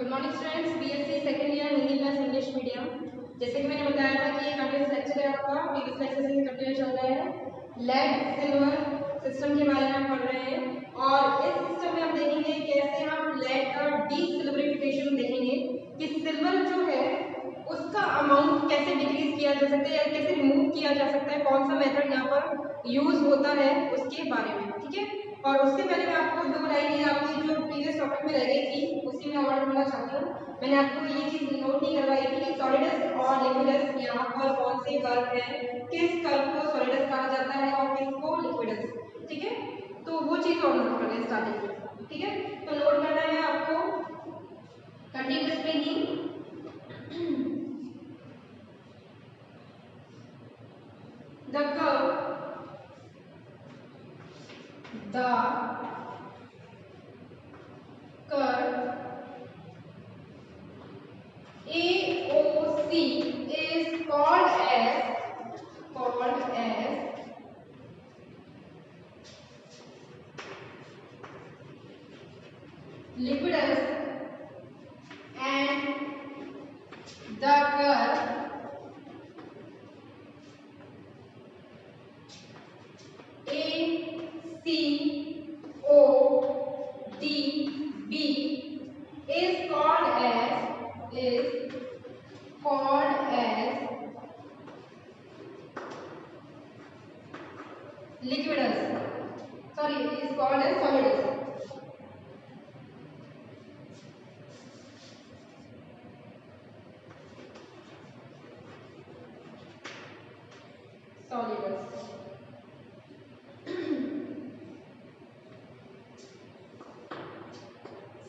Good morning students, BSc second year Hindi plus English medium. जैसे कि मैंने बताया था कि ये कंटिन्यूस लेक्चर है आपका, प्रीवियस लेक्चर से कंटिन्यू चल रहा है। लेड सिल्वर सिस्टम के बारे में हम पढ़ रहे हैं और इस सिस्टम में हम देखेंगे कैसे हम लेड का डीसिल्वरिफिकेशन देखेंगे कि सिल्वर जो है उसका अमाउंट कैसे डिक्रीज किया जा सकता है या कैसे रिमूव किया जा सकता है, कौन सा मेथड यहाँ पर यूज होता है उसके बारे में। ठीक है, और उससे पहले मैं आपको दो लाइनें आपकी जो प्रीवियस टॉपिक में रह गई थी उसी में और बोलना चाहती हूँ। मैंने आपको ये चीज नोट नहीं करवाई थी कि सॉलिडस और लिक्विडस यहाँ पर कौन से कर्व है, किस कर्व को सॉलिडस कहा जाता है और किसको लिक्विडस। ठीक है, तो वो चीज और नोट करना है स्टार्टिंग में। ठीक है, तो नोट करना है आपको continuous springing, the curve AOC is called as liquidus and the curve ACODB is called as liquidus. Sorry, is called as solidus.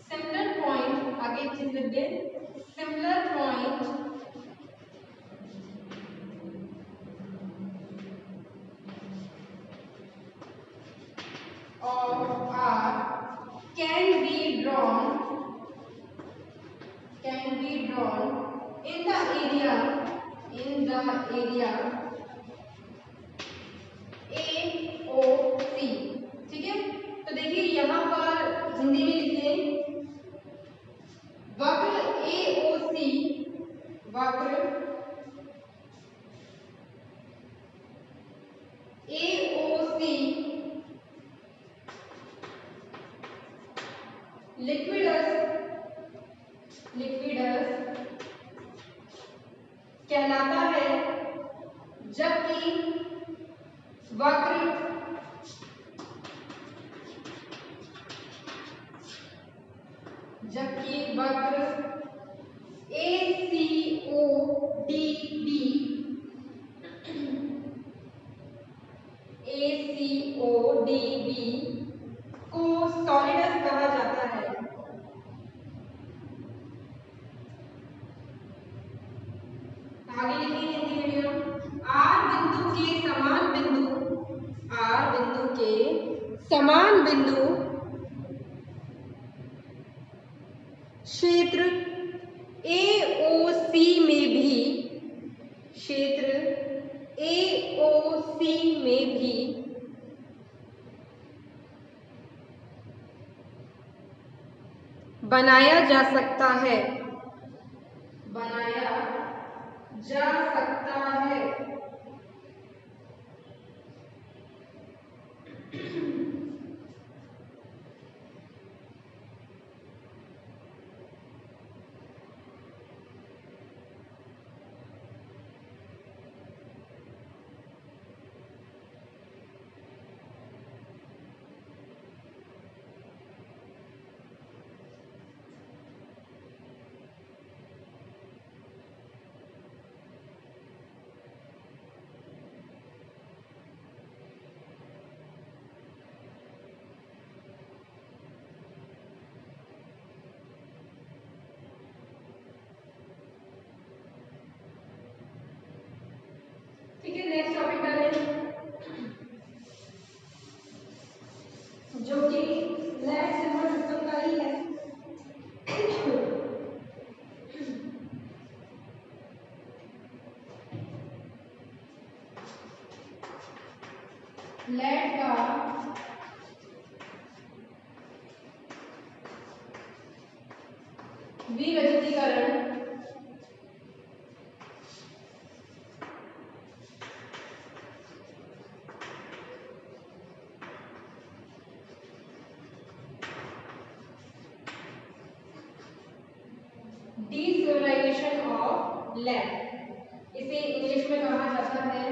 Similar point, आगे एक चीज लिख दे, similar point of R can be drawn in the area AOC। ठीक है, तो देखिए यहाँ पर हिंदी में लिख लें, वक्र AOC लिक्विडस कहलाता है, जबकि वक्र ACODB को सॉलिडस कहा जाता है। आगे लिखिए हिंदी मीडियम, आर बिंदु के समान बिंदु क्षेत्र AOC में भी बनाया जा सकता है ठीक है, नेक्स्ट टॉपिक डालें जो कि लेड सिल्वर सिस्टम का ही है। लेड का विरजतीकरण डीसोलाइजेशन ऑफ लैंड, इसे इंग्लिश में कहा जाता है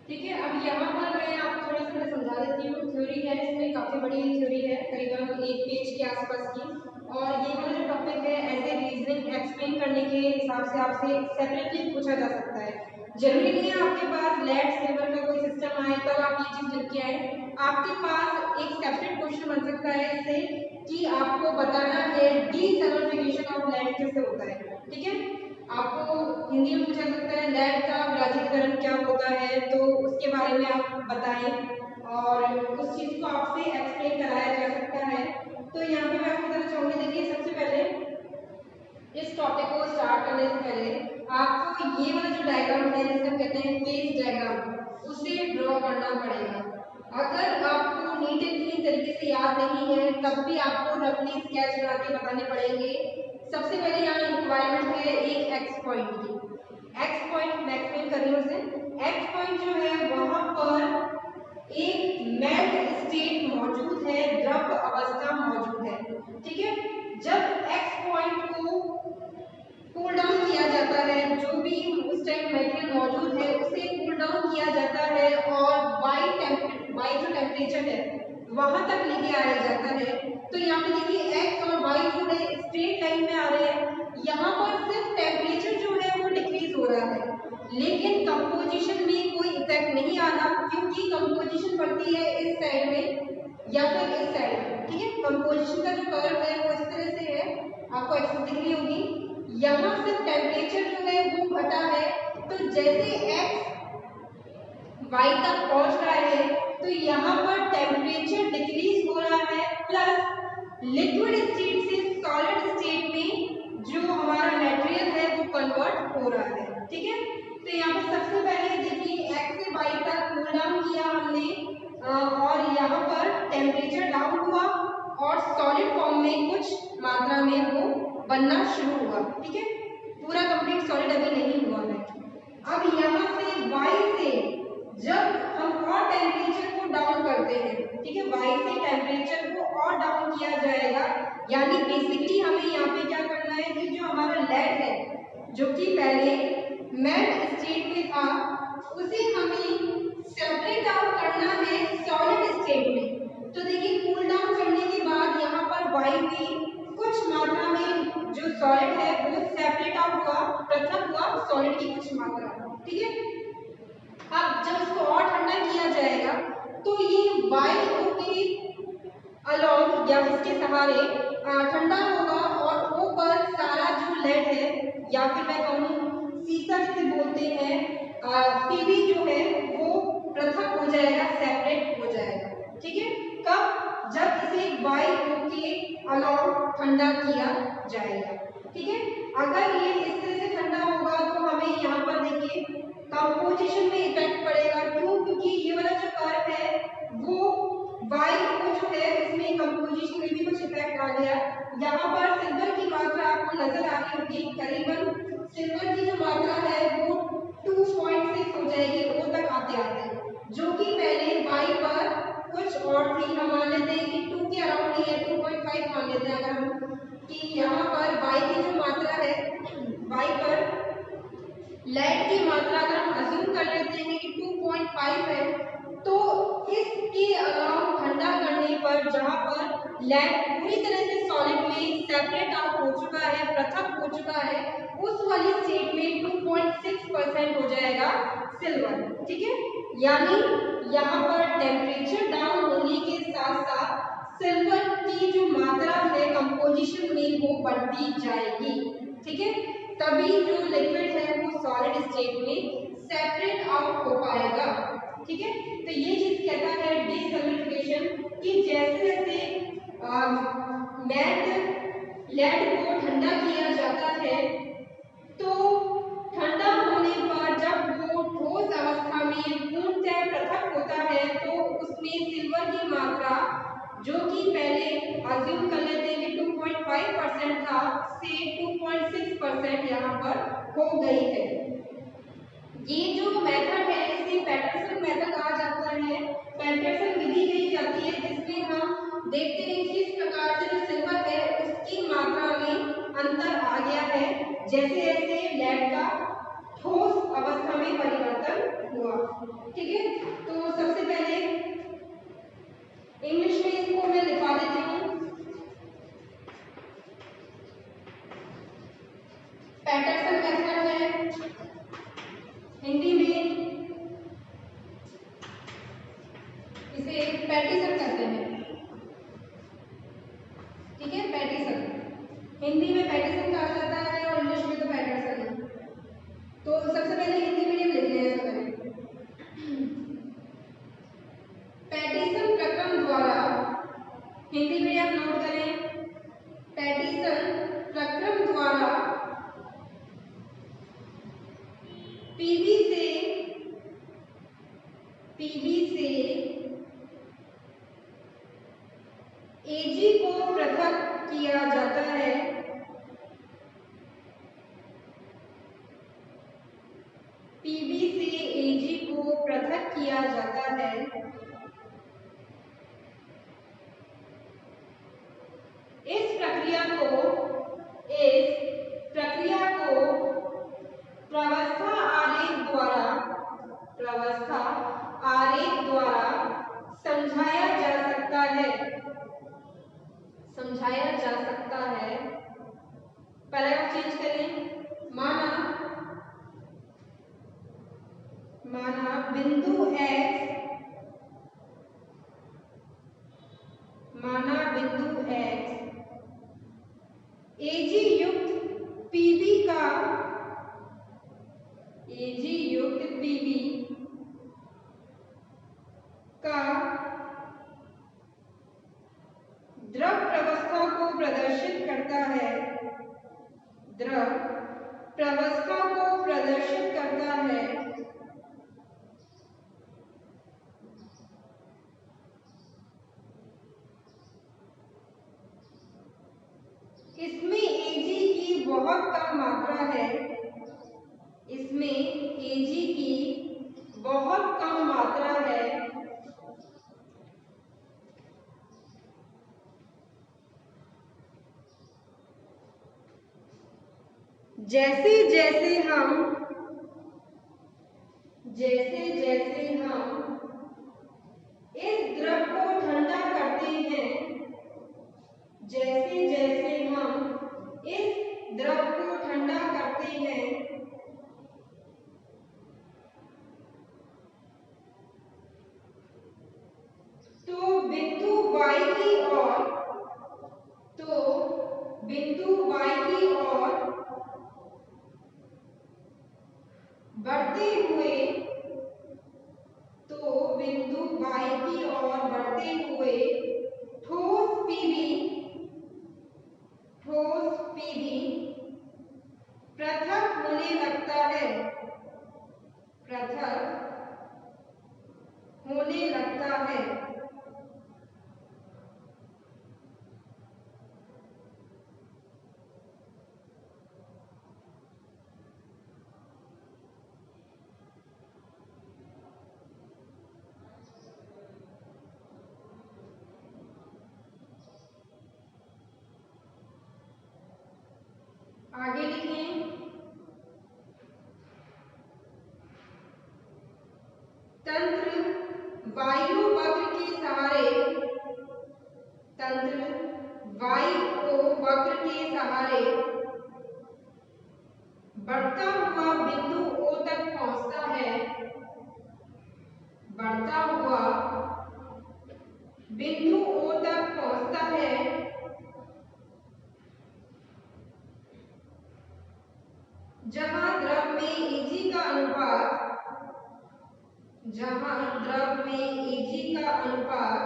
ठीक है। अब यहाँ पर मैं आपको थोड़ा सा समझा देती हूँ। थ्योरी है, इसमें काफ़ी बड़ी थ्योरी है, करीबन 1 पेज के आसपास की। और ये वाला जो टॉपिक है ऐसे रीजनिंग एक्सप्लेन करने के हिसाब से आपसे सेपरेटली पूछा जा सकता है। जरूरी नहीं है आपके पास लेड सिल्वर का कोई सिस्टम आए तब आप ये चीज़ लिख के आए। आपके पास एक सेपरेट क्वेश्चन बन सकता है इससे कि आपको बताना है डीसल्फिकेशन ऑफ लेड कैसे होता है। ठीक है, आपको हिंदी में पूछा सकता है लेड का विराजीकरण क्या होता है, तो उसके बारे में आप बताएं और उस चीज़ को आपसे एक्सप्लेन कराया जा सकता है। तो यहाँ पे मैं आपको बताना चाहूँगी, देखिए सबसे पहले इस टॉपिक को स्टार्ट करने से पहले आपको ये वाला जो डायग्राम है जिसे हम कहते हैं फेज डायग्राम, उसे ड्रॉ करना पड़ेगा। अगर आपको नीट एंड क्लीन तरीके से याद नहीं है तब भी आपको रफली स्केच बना के बताने पड़ेंगे। सबसे पहले यहाँ रिक्वायरमेंट है एक एक्स पॉइंट की। एक्स पॉइंट मैं एक्सप्लेन कर रही हूँ उसे। एक्स पॉइंट जो है वहां पर एक मेल्ट स्टेट मौजूद है, द्रव अवस्था मौजूद है। ठीक है, जब एक्स पॉइंट को कूल डाउन किया जाता है, जो भी उस टाइम मटेरियल मौजूद है उसे कूल डाउन किया जाता है और वाई जो टेम्परेचर है वहां तक लेके आया जाता है। तो यहाँ पे देखिए एक्स और वाई जो है स्ट्रेट लाइन में आ रहे हैं। यहाँ पर सिर्फ टेम्परेचर जो है वो डिक्रीज हो रहा है, लेकिन कंपोजिशन में कोई इफेक्ट नहीं आ रहा, क्योंकि कंपोजिशन बढ़ती है इस साइड में या फिर इस साइड में। ठीक है, कंपोजिशन का जो कर्व है वो इस तरह से है, आपको एक्सेस दिख रही होगी। यहाँ सिर्फ टेम्परेचर जो है वो घटा है, तो जैसे एक्स वाई तक पहुंच रहा है तो यहाँ पर टेम्परेचर डिक्रीज हो रहा है, प्लस लिक्विड स्टेट से सॉलिड स्टेट में जो हमारा मटेरियल है वो कन्वर्ट हो रहा है। ठीक है, तो यहाँ पर सबसे पहले देखिए एक्स से वाई तक कूल डाउन किया हमने और यहाँ पर टेम्परेचर डाउन हुआ और सॉलिड फॉर्म में कुछ मात्रा में वो बनना शुरू हुआ। ठीक है, पूरा कंप्लीट सॉलिड अभी नहीं हुआ है। अब यहाँ से वाई से जब हम और टेम्परेचर को डाउन करते हैं, ठीक है, वाई से टेम्परेचर को और डाउन किया जाएगा, यानी बेसिकली हमें यहाँ पे क्या करना है कि जो हमारा लेड है जो कि पहले मेल्ट स्टेट में था उसे हमें सेपरेट आउट करना है सॉलिड स्टेट में। तो देखिए कूल डाउन करने के बाद यहाँ पर वाई में कुछ मात्रा में जो सॉलिड है वो सेपरेट आउट हुआ, पृथक हुआ सॉलिड की कुछ मात्रा। ठीक है, अब जब इसको और ठंडा किया जाएगा तो ये वाई के अलोंग या इसके सहारे ठंडा होगा और ओ पर सारा जो लेड है या फिर मैं कहूँ सीसा जिसे बोलते हैं पीवी जो है वो पृथक हो जाएगा, सेपरेट हो जाएगा। ठीक है, कब? जब इसे वाई के अलोंग ठंडा किया जाएगा। ठीक है, अगर ये इस तरह से ठंडा होगा तो हमें यहाँ पर देखिए कंपोजिशन में इफेक्ट पड़ेगा। क्यों? क्योंकि ये वाला जो कर्व है वो वाई को जो है इसमें कंपोजिशन में भी कुछ इफेक्ट आ गया। यहाँ पर सिल्वर की मात्रा आपको नजर आ रही होगी, करीबन सिल्वर की जो मात्रा है वो 2.6 हो जाएगी ओ तक आते आते, जो कि पहले वाई पर कुछ और थी। हम मान लेते हैं कि 2 के अराउंड ही है, 2.5 मान लेते हैं अगर हम, कि यहाँ पर वाई की जो मात्रा है, वाई पर लेड की मात्रा अगर हम अज्यूम कर लेते हैं कि 2.5 है, तो इसके अलावा ठंडा करने पर जहाँ पर लेड पूरी तरह से सॉलिड में सेपरेट आउट हो चुका है, पृथक हो चुका है, उस वाली स्टेट में 2.6% हो जाएगा सिल्वर। ठीक है, यानी यहाँ पर टेम्परेचर डाउन होने के साथ साथ सिल्वर की जो मात्रा है कंपोजिशन में वो बढ़ती जाएगी। ठीक है, तभी जो लिक्विड है वो सॉलिड स्टेट में सेपरेट आउट ठीक है। तो ये चीज कहता है डिसल्फिडिफिकेशन कि जैसे जैसे लेड को ठंडा किया जाता है तो ठंडा होने पर जब वो ठोस अवस्था में पूर्णतः पृथक होता है तो उसमें सिल्वर की मात्रा जो कि पहले अज्यूम कर लेते हैं कि 2.5% था से 2.6% यहाँ पर हो गई है। ये जो मेथड है इसे पैटरसन मेथड कहा जाता है। पैटरसन विधि कही जाती है जिसमें हम देखते हैं कि किस प्रकार से जो सिल्वर है उसकी मात्रा में अंतर आ गया है जैसे जैसे लेड का ठोस अवस्था में परिवर्तन हुआ। ठीक है, तो सबसे पहले इंग्लिश में इसको मैं लिखा देती हूँ। पैटरसन मेथड है, हिंदी में इसे पैटिसन कहते हैं। ठीक है, पैटिसन हिंदी में पैटिसन कहा जाता है और इंग्लिश में तो पैटरसन है। तो सबसे पहले हिंदी मीडियम लिख लें ऐसा करें। पैटिसन प्रक्रम द्वारा, हिंदी मीडियम नोट करें, पैटिसन प्रक्रम द्वारा पीवी से एजी को पृथक किया जाता है। पीवी से एजी को पृथक किया जाता है। इस प्रक्रिया को प्रावस्था आरेख द्वारा समझाया जा सकता है। पैराग्राफ चेंज करें। माना बिंदु x एजी युक्त पीवी का द्रव प्रवस्था को प्रदर्शित करता है। इसमें एजी की बहुत कम मात्रा है। जैसे जैसे हम इस द्रव को ठंडा करते हैं, तो बिंदु Y की ओर बढ़ते हुए ठोस पीवी पृथक होने लगता है। आगे लिखें, तंत्र वायु वक्र के सहारे बढ़ता हुआ बिंदु O तक पहुंचता है। जहां द्रव में Ag का अनुपात जहां द्रव में Ag का अनुपात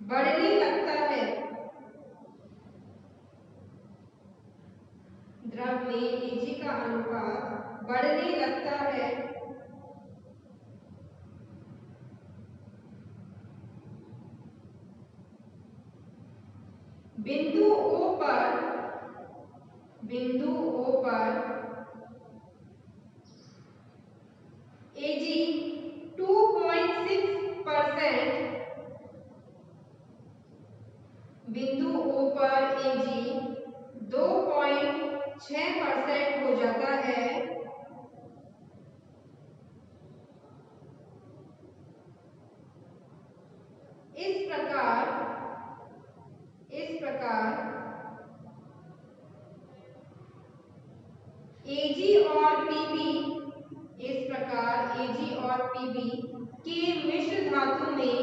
बढ़ने लगता है, द्रव में Ag का अनुपात बढ़ने लगता है, बिंदु O पर Ag 2.6%, बिंदु O पर Ag 2.6% हो जाता है, इस प्रकार Ag और Pb, इस प्रकार Ag और Pb के मिश्र धातु में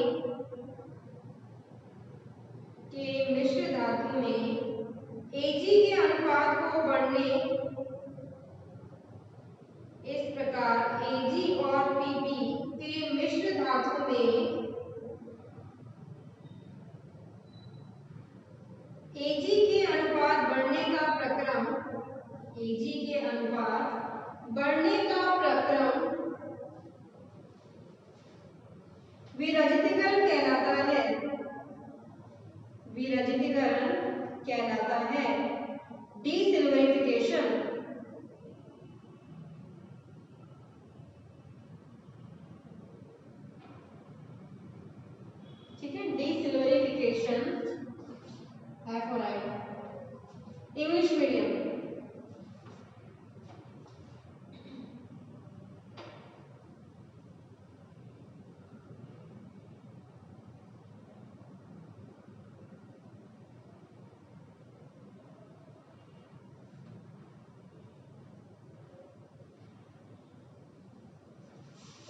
Ag के अनुपात को बढ़ने, इस प्रकार Ag और Pb के मिश्र धातु में Ag के अनुपात बढ़ने का प्रक्रम, विरजितीकरण कहलाता है, डीसिल्वरिफिकेशन। ठीक है, डीसिल्वरिफिकेशन है for English medium.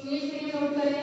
English medium note करें।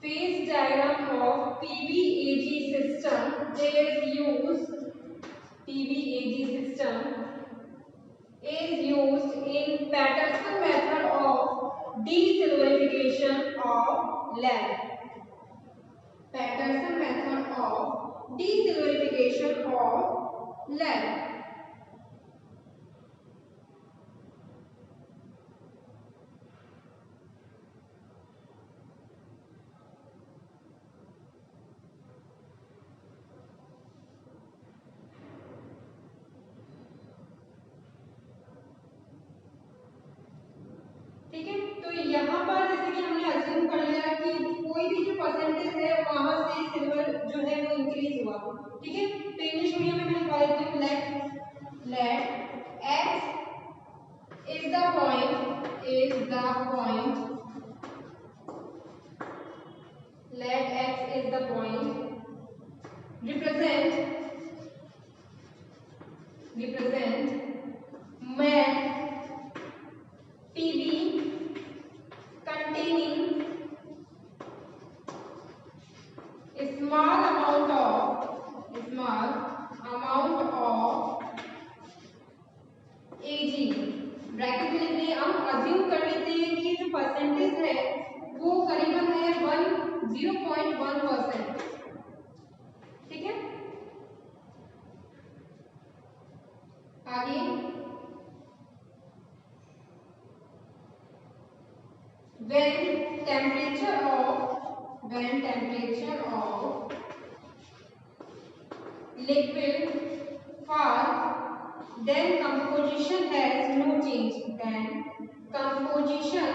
Phase diagram of PB-Ag system is used in Patterson method of desilverification of lead. Patterson method of desilverification of lead. ठीक है, तो यहाँ पर जैसे कि हमने अज्यूम कर लिया कि कोई भी जो परसेंटेज है वहां से सिल्वर जो है वो इंक्रीज हुआ। ठीक है, तो इंग्लिश मीडियम में मैं लिखवा देती हूँ late x is the point let x is the point represent mass Pb containing a small amount of Ag। Bracket में लिख लिए, हम अज्यूम कर लेते हैं कि जो परसेंटेज है वो करीबन है 0.1%। ठीक है, आगे when temperature of liquid fall, then composition has no change. Then composition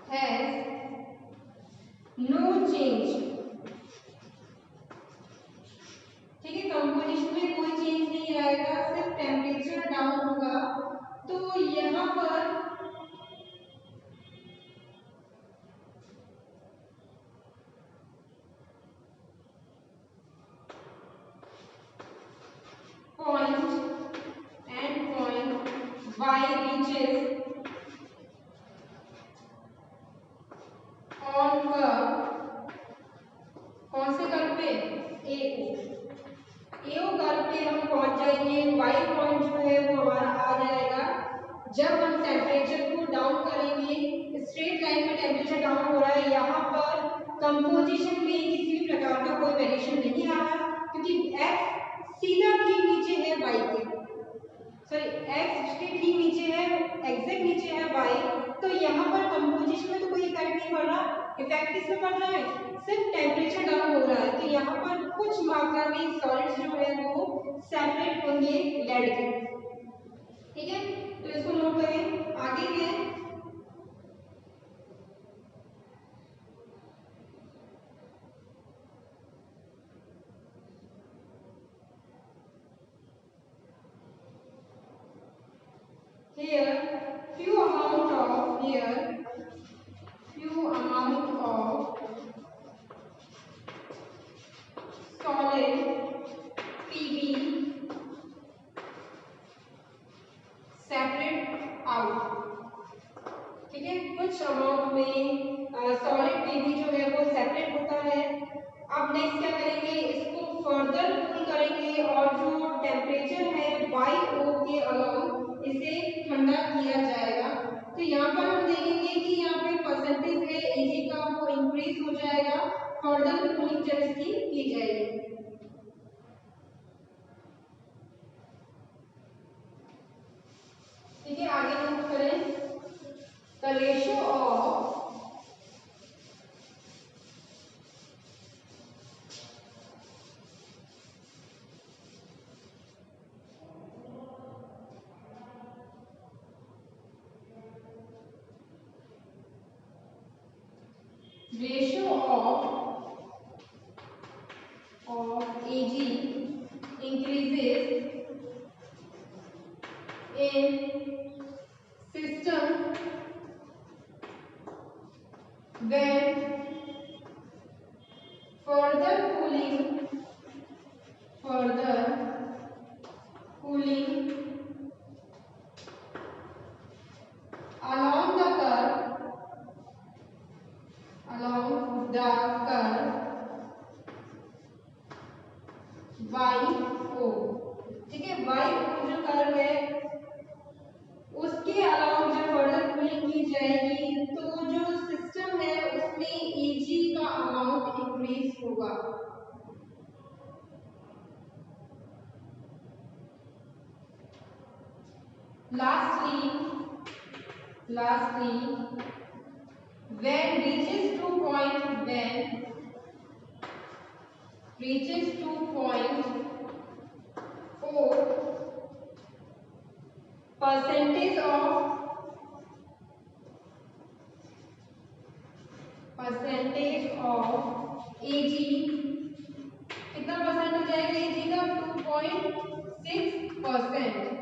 has no change. ठीक है, कंपोजिशन में कोई चेंज नहीं आएगा, सिर्फ टेम्परेचर डाउन होगा। तो यहाँ पर point and point y reaches on curve, कौन से कर्व पे? एओ कर्व पे हम पहुंच जाएंगे। y पॉइंट जो है वो हमारा आ जाएगा जब हम टेम्परेचर को डाउन करेंगे। स्ट्रेट लाइन में टेम्परेचर डाउन हो रहा है, यहाँ पर कंपोजिशन में किसी भी प्रकार का कोई वेरिएशन नहीं आ रहा, क्योंकि x सीधा ठीक नीचे है y के, सॉरी x के ठीक नीचे है, एग्जैक्ट नीचे है y। तो यहाँ पर कंपोजिशन में तो कोई इफेक्ट नहीं पड़ रहा। इफेक्ट किसमें पड़ रहा है? सिर्फ टेम्परेचर डाउन हो रहा है। तो यहाँ पर कुछ मात्रा में सॉलिड्स जो है वो सेपरेट होंगे लेड के। ठीक है, तो इसको नोट करें। आगे क्या है? few amount of solid Pb separate out। ठीक है, कुछ अमाउंट में सॉलिड पीबी जो है वो सेपरेट होता है। अब नेक्स्ट क्या करेंगे? इसको फर्दर कूल करेंगे और जो टेम्परेचर है YO के अलाउंग इसे ठंडा किया जाएगा। तो यहाँ पर हम देखेंगे कि यहाँ पे परसेंटेज है Ag का वो इंक्रीज हो जाएगा फर्दर कूलिंग जब इसकी की जाएगी। ठीक है, आगे नोट करें। The ratio of Ag increases in system when further cooling along the curve YO। ठीक है, YO जो कर्व है उसके अलावा जब फर्दर कूलिंग की जाएगी तो जो सिस्टम है उसमें Ag का अमाउंट इंक्रीज होगा। Lastly, when reaches 2.4 percentage of Ag, कितना परसेंट हो जाएगा Ag का? 2.6%।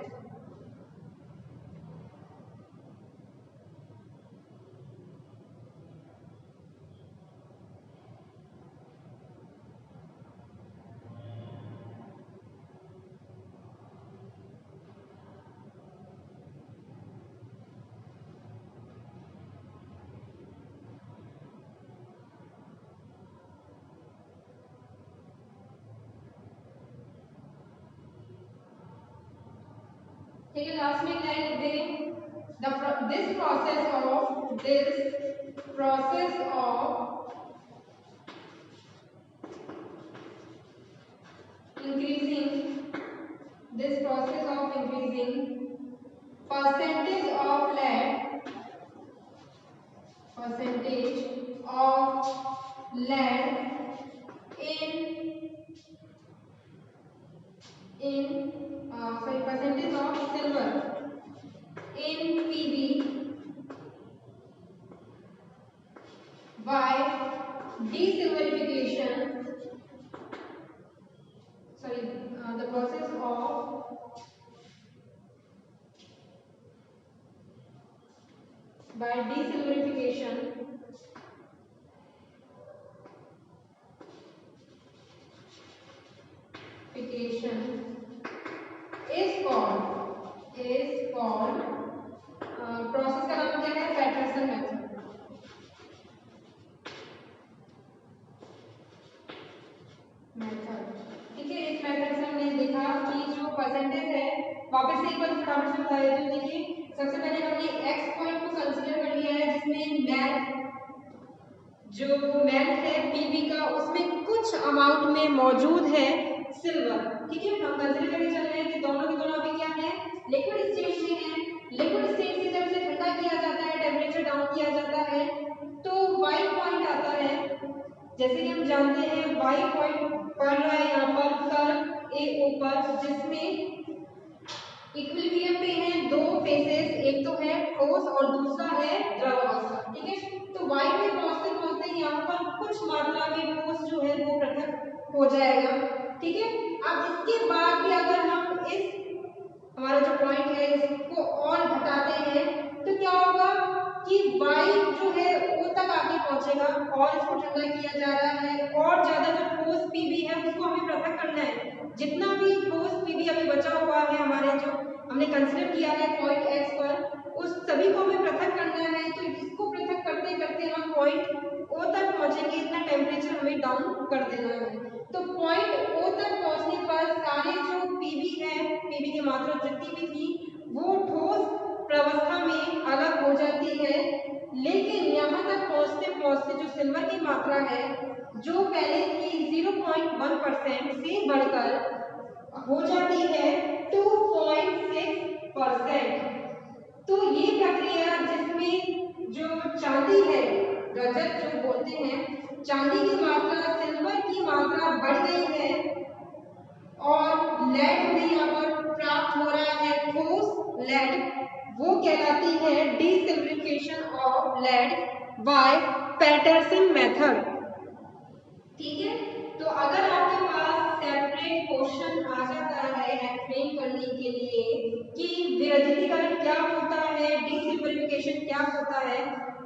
ठीक है, लास्ट में क्या लिख दें? this process of increasing percentage of lead percentage of silver in PB by desilverification, the process of by desilverification is called process का नाम क्या है? Patterson method. ठीक है, इस मेथड से हमने देखा कि जो परसेंटेज है, वापस से एक बार फटाफट से बता देती हूँ। देखिए, सबसे पहले हमने एक्स पॉइंट को कंसीडर कर लिया है, जिसमें मेल्ट है पीबी का, उसमें कुछ अमाउंट में मौजूद है सिल्वर। ठीक है, हम कंसीडर करके चल रहे हैं कि दोनों के दोनों अभी क्या है? लिक्विड स्टेट में है। लिक्विड स्टेट से जब इसे ठंडा किया जाता है, टेम्परेचर डाउन किया जाता है, तो वाई पॉइंट आता है। जैसे कि हम जानते हैं वाई पॉइंट पड़ रहा है यहाँ पर कर्व ए ऊपर, जिसमें इक्विलिब्रियम पे हैं दो फेसेस, एक तो है ठोस और दूसरा है द्रव अवस्था। ठीक है, तो वाई पे पहुंचते पहुंचते यहाँ पर कुछ मात्रा में ठोस जो है वो पृथक हो जाएगा। ठीक है, अब इसके बाद भी अगर हम इस हमारा जो पॉइंट है इसको और घटाते हैं, तो क्या होगा कि वाई जो है ओ तक आके पहुंचेगा और इसको ठंडा किया जा रहा है, और ज्यादा जो ठोस पीबी है उसको हमें पृथक करना है। जितना भी ठोस पीबी अभी बचा हुआ है हमारे जो हमने कंसीडर किया है पॉइंट एक्स पर, उस सभी को हमें पृथक करना है। तो इसको पृथक करते करते हम पॉइंट ओ तक पहुंचेंगे, इतना टेम्परेचर हमें डाउन कर देना है। तो पॉइंट ओ तक पहुंचने पर सारे जो पीबी है, पीबी की मात्रा जितनी भी थी वो ठोस प्रवस्था में अलग हो जाती है। लेकिन यहाँ तक पहुंचते पहुंचते जो सिल्वर की मात्रा है, जो पहले थी 0.1% से बढ़कर हो जाती है 2.6%। तो ये प्रक्रिया जिसमें जो चांदी है, रजत जो बोलते हैं, चांदी की मात्रा सिल्वर की मात्रा बढ़ गई है और लेड हमें यहाँ पर प्राप्त हो रहा है ठोस लेड, वो कहलाती है desilverification of lead by Patterson method. ठीक है, तो अगर आपके पास सेपरेट क्वेश्चन आ जाता है एक्सप्लेन करने के लिए कि विरजितीकरण क्या होता है, डिसिल्वरिफिकेशन क्या होता है,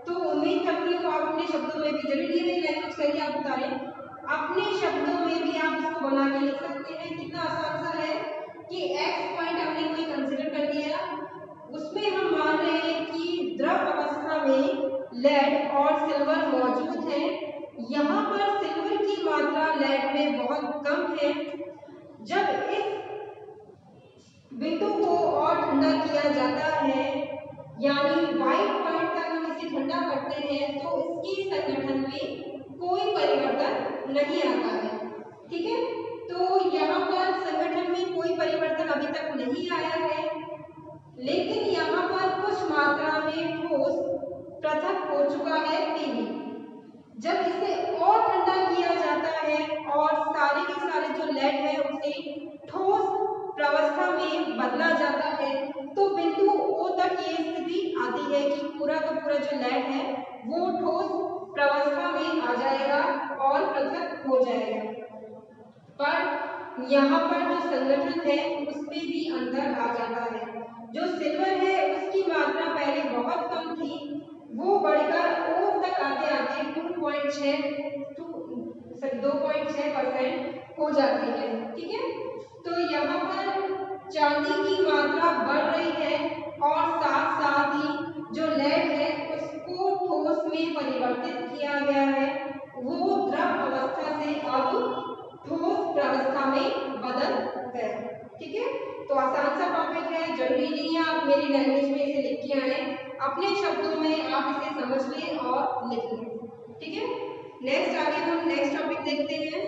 तो उम्मीद करती हूँ आप अपने शब्दों में भी, जरूरी नहीं लैंग्वेज करिए आप बता रहे, अपने शब्दों में भी आप इसको बना के लिख सकते हैं। कितना आसान सा है कि एक्स पॉइंट हमने कोई कंसीडर कर लिया, उसमें हम मान रहे हैं कि द्रव अवस्था में लेड और सिल्वर मौजूद है। यहाँ पर सिल्वर की मात्रा लेड में बहुत कम है। जब इस बिंदु को और ठंडा किया जाता है, यानी वाई पॉइंट तक हम इसे ठंडा करते हैं, तो इसकी संगठन में कोई परिवर्तन नहीं आता है। ठीक है, तो यहाँ पर संगठन में कोई परिवर्तन अभी तक नहीं आया है, लेकिन यहाँ पर कुछ मात्रा में ठोस पृथक हो चुका है पीबी। जब इसे और ठंडा किया जाता है और सारे के सारे जो लेड है उसे ठोस प्रवस्था में बदला जाता है, तो बिंदु ओ तक ये स्थिति आती है कि पूरा का पूरा जो लेड है वो ठोस प्रवस्था में आ जाएगा और पृथक हो जाएगा। पर यहाँ पर जो संगठन है उसमें भी अंतर आ जाता है। जो सिल्वर है उसकी मात्रा पहले बहुत कम थी, वो बढ़कर ओ तक आते आते 2.6% हो जाती है। ठीक है, तो यहाँ पर चांदी की मात्रा बढ़ रही है और साथ साथ ही जो लेड है उसको ठोस में परिवर्तित किया गया है, वो द्रव अवस्था से अब ठोस प्रवस्था में बदल गया। ठीक है, तो आसान सा टॉपिक है, जरूरी नहीं है आप मेरी लैंग्वेज में इसे लिख के आए, अपने शब्दों में आप इसे समझ लें और लिख लें। ठीक है, नेक्स्ट आगे हम नेक्स्ट टॉपिक देखते हैं।